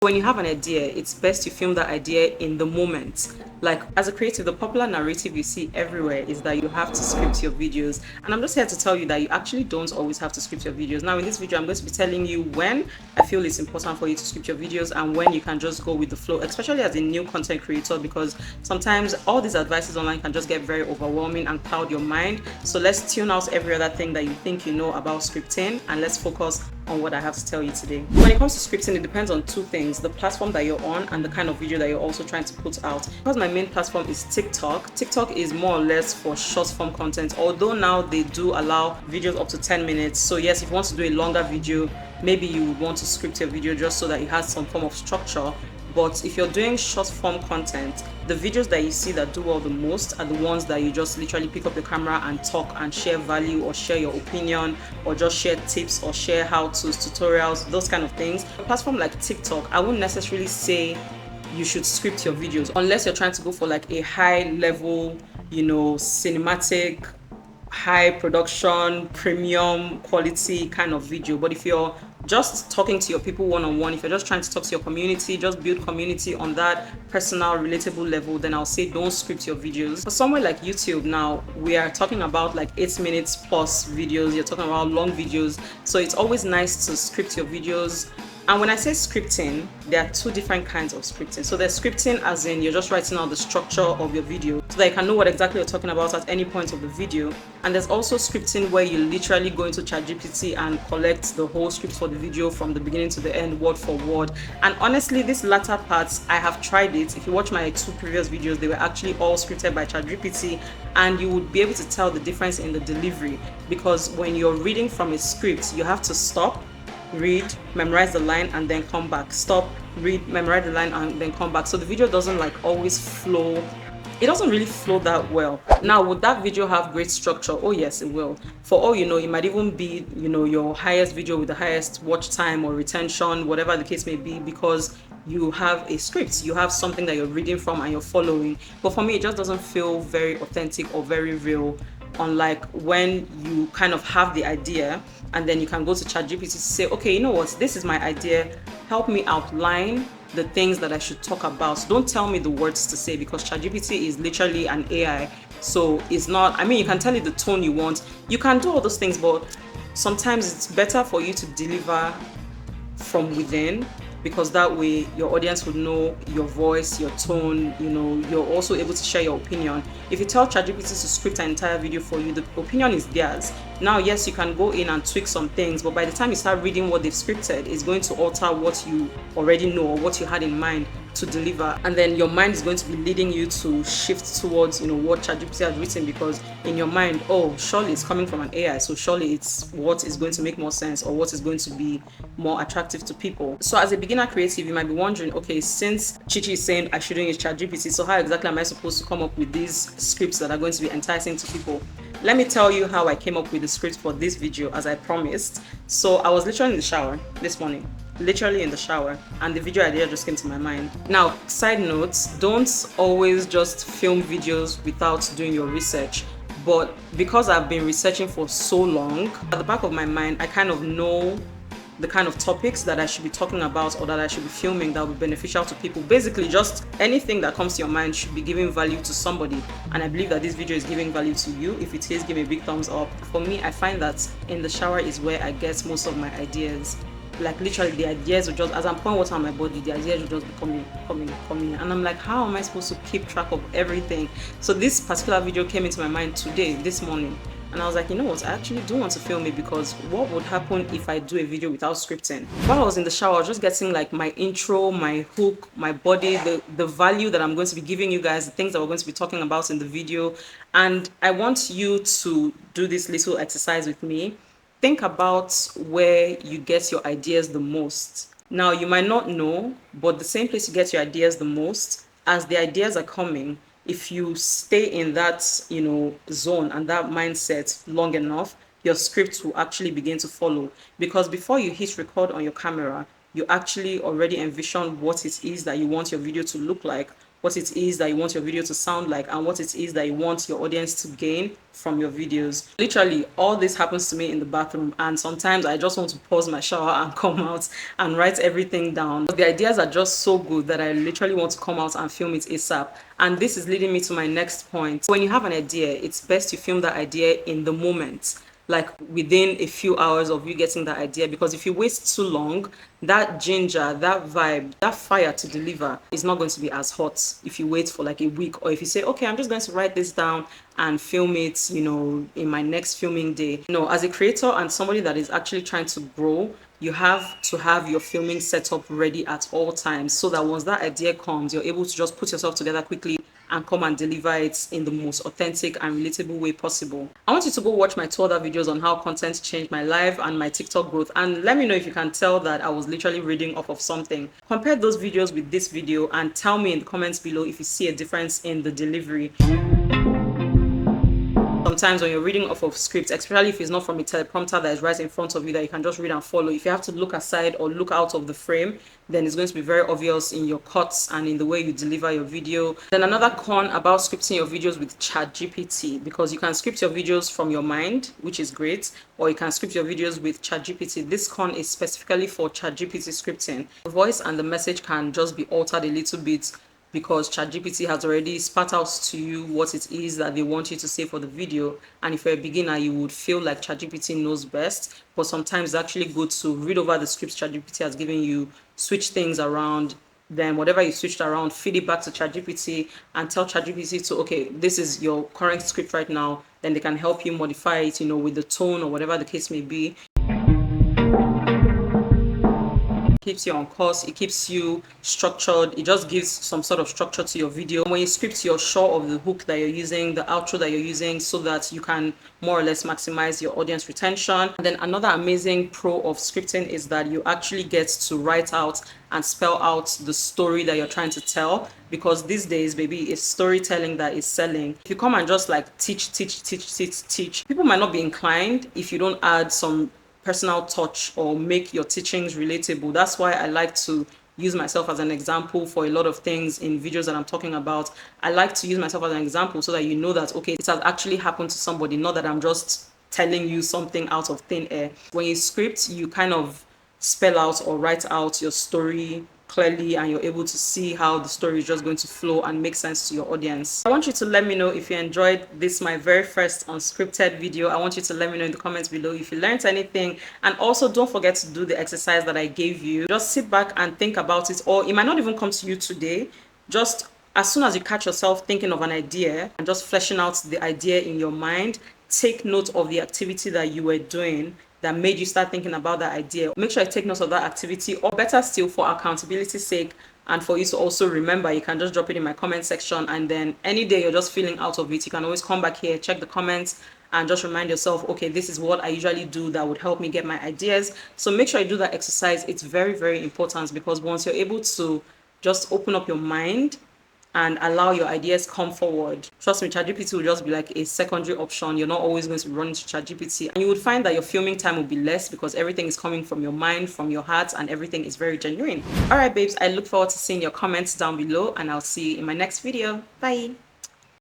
When you have an idea, it's best to film that idea in the moment. Like as a creative, the popular narrative you see everywhere is that you have to script your videos. And I'm just here to tell you that you actually don't always have to script your videos. Now in this video, I'm going to be telling you when I feel it's important for you to script your videos and when you can just go with the flow, especially as a new content creator, because sometimes all these advices online can just get very overwhelming and cloud your mind. So let's tune out every other thing that you think you know about scripting and let's focus on what I have to tell you today. When it comes to scripting, it depends on two things: the platform that you're on and the kind of video that you're also trying to put out. Because my main platform is TikTok, TikTok is more or less for short form content, although now they do allow videos up to 10 minutes. So yes, if you want to do a longer video, maybe you would want to script your video just so that it has some form of structure. But if you're doing short form content, the videos that you see that do well the most are the ones that you just literally pick up your camera and talk and share value or share your opinion or just share tips or share how-tos, tutorials, those kind of things. A platform like TikTok, I wouldn't necessarily say you should script your videos unless you're trying to go for like a high level, cinematic, high production, premium quality kind of video. But if you're just talking to your people one-on-one, if you're just trying to talk to your community, just build community on that personal, relatable level, then I'll say don't script your videos. For somewhere like YouTube now, we are talking about like 8 minutes plus videos, you're talking about long videos. So it's always nice to script your videos. And when I say scripting, there are two different kinds of scripting. So there's scripting as in you're just writing out the structure of your video so that you can know what exactly you're talking about at any point of the video. And there's also scripting where you literally go into ChatGPT and collect the whole script for the video from the beginning to the end, word for word. And honestly, this latter part, I have tried it. If you watch my 2 previous videos, they were actually all scripted by ChatGPT, and you would be able to tell the difference in the delivery, because when you're reading from a script, you have to stop, read, memorize the line, and then come back. Stop, read, memorize the line, and then come back. So the video doesn't like always flow. It doesn't really flow that well. Now, would that video have great structure? Oh yes, it will. For all you know, it might even be, your highest video with the highest watch time or retention, whatever the case may be, because you have a script, you have something that you're reading from and you're following. But for me, it just doesn't feel very authentic or very real, unlike when you kind of have the idea and then you can go to ChatGPT to say, okay, you know what, this is my idea, help me outline the things that I should talk about. Don't tell me the words to say, because ChatGPT is literally an AI. So it's not, you can tell it the tone you want. You can do all those things, but sometimes it's better for you to deliver from within, because that way your audience would know your voice, your tone, you're also able to share your opinion. If you tell ChatGPT to script an entire video for you, the opinion is theirs. Now, yes, you can go in and tweak some things, but by the time you start reading what they've scripted, it's going to alter what you already know or what you had in mind to deliver, and then your mind is going to be leading you to shift towards what ChatGPT has written, because in your mind, oh, surely it's coming from an AI, so surely it's what is going to make more sense or what is going to be more attractive to people. So as a beginner creative, you might be wondering, okay, since Chichi is saying I shouldn't use ChatGPT, so how exactly am I supposed to come up with these scripts that are going to be enticing to people? Let me tell you how I came up with the script for this video, as I promised. So I was literally in the shower this morning, literally in the shower, and the video idea just came to my mind. Now, side notes, don't always just film videos without doing your research. But because I've been researching for so long, at the back of my mind, I kind of know the kind of topics that I should be talking about or that I should be filming that will be beneficial to people. Basically, just anything that comes to your mind should be giving value to somebody. And I believe that this video is giving value to you. If it is, give me a big thumbs up. For me, I find that in the shower is where I get most of my ideas. Like literally, the ideas will just, as I'm pouring water on my body, the ideas will just be coming. And I'm like, how am I supposed to keep track of everything? So this particular video came into my mind today, this morning. And I was like, you know what, I actually do want to film it, because what would happen if I do a video without scripting? While I was in the shower, I was just getting like my intro, my hook, my body, the value that I'm going to be giving you guys, the things that we're going to be talking about in the video. And I want you to do this little exercise with me. Think about where you get your ideas the most. Now, you might not know, but the same place you get your ideas the most, as the ideas are coming, if you stay in that zone and that mindset long enough, your script will actually begin to follow. Because before you hit record on your camera, you actually already envision what it is that you want your video to look like, what it is that you want your video to sound like, and what it is that you want your audience to gain from your videos. Literally, all this happens to me in the bathroom, and sometimes I just want to pause my shower and come out and write everything down. But the ideas are just so good that I literally want to come out and film it ASAP. And this is leading me to my next point. When you have an idea, it's best you film that idea in the moment, like within a few hours of you getting that idea, because if you waste too long, that ginger, that vibe, that fire to deliver is not going to be as hot if you wait for like a week, or if you say, okay, I'm just going to write this down and film it, in my next filming day. As a creator and somebody that is actually trying to grow, you have to have your filming setup ready at all times, so that once that idea comes, you're able to just put yourself together quickly and come and deliver it in the most authentic and relatable way possible. I want you to go watch my 2 other videos on how content changed my life and my TikTok growth, and let me know if you can tell that I was literally reading off of something. Compare those videos with this video and tell me in the comments below if you see a difference in the delivery. Sometimes when you're reading off of scripts, especially if it's not from a teleprompter that is right in front of you that you can just read and follow, if you have to look aside or look out of the frame, then it's going to be very obvious in your cuts and in the way you deliver your video. Then another con about scripting your videos with ChatGPT, because you can script your videos from your mind, which is great, or you can script your videos with ChatGPT. This con is specifically for ChatGPT scripting. The voice and the message can just be altered a little bit, because ChatGPT has already spat out to you what it is that they want you to say for the video. And if you're a beginner, you would feel like ChatGPT knows best, but sometimes it's actually good to read over the scripts ChatGPT has given you, switch things around, then whatever you switched around, feed it back to ChatGPT and tell ChatGPT to, okay, this is your current script right now. Then they can help you modify it, with the tone or whatever the case may be. Keeps you on course, it keeps you structured, it just gives some sort of structure to your video. When you script, you're sure of the hook that you're using, the outro that you're using, so that you can more or less maximize your audience retention. And then another amazing pro of scripting is that you actually get to write out and spell out the story that you're trying to tell, because these days, baby, it's storytelling that is selling. If you come and just like teach, people might not be inclined if you don't add some personal touch or make your teachings relatable. That's why I like to use myself as an example for a lot of things in videos that I'm talking about. I like to use myself as an example so that you know that, okay, it has actually happened to somebody, not that I'm just telling you something out of thin air. When you script, you kind of spell out or write out your story clearly, and you're able to see how the story is just going to flow and make sense to your audience. I want you to let me know if you enjoyed this, my very first unscripted video. I want you to let me know in the comments below if you learned anything, and also don't forget to do the exercise that I gave you. Just sit back and think about it, or it might not even come to you today. Just as soon as you catch yourself thinking of an idea and just fleshing out the idea in your mind, take note of the activity that you were doing that made you start thinking about that idea. Make sure you take note of that activity, or better still, for accountability's sake and for you to also remember, you can just drop it in my comment section, and then any day you're just feeling out of it, you can always come back here, check the comments, and just remind yourself, okay, this is what I usually do that would help me get my ideas. So make sure you do that exercise. It's very, very important, because once you're able to just open up your mind and allow your ideas come forward, trust me, ChatGPT will just be like a secondary option. You're not always going to be running to ChatGPT, and you would find that your filming time will be less, because everything is coming from your mind, from your heart, and everything is very genuine. All right, babes, I look forward to seeing your comments down below, and I'll see you in my next video. Bye.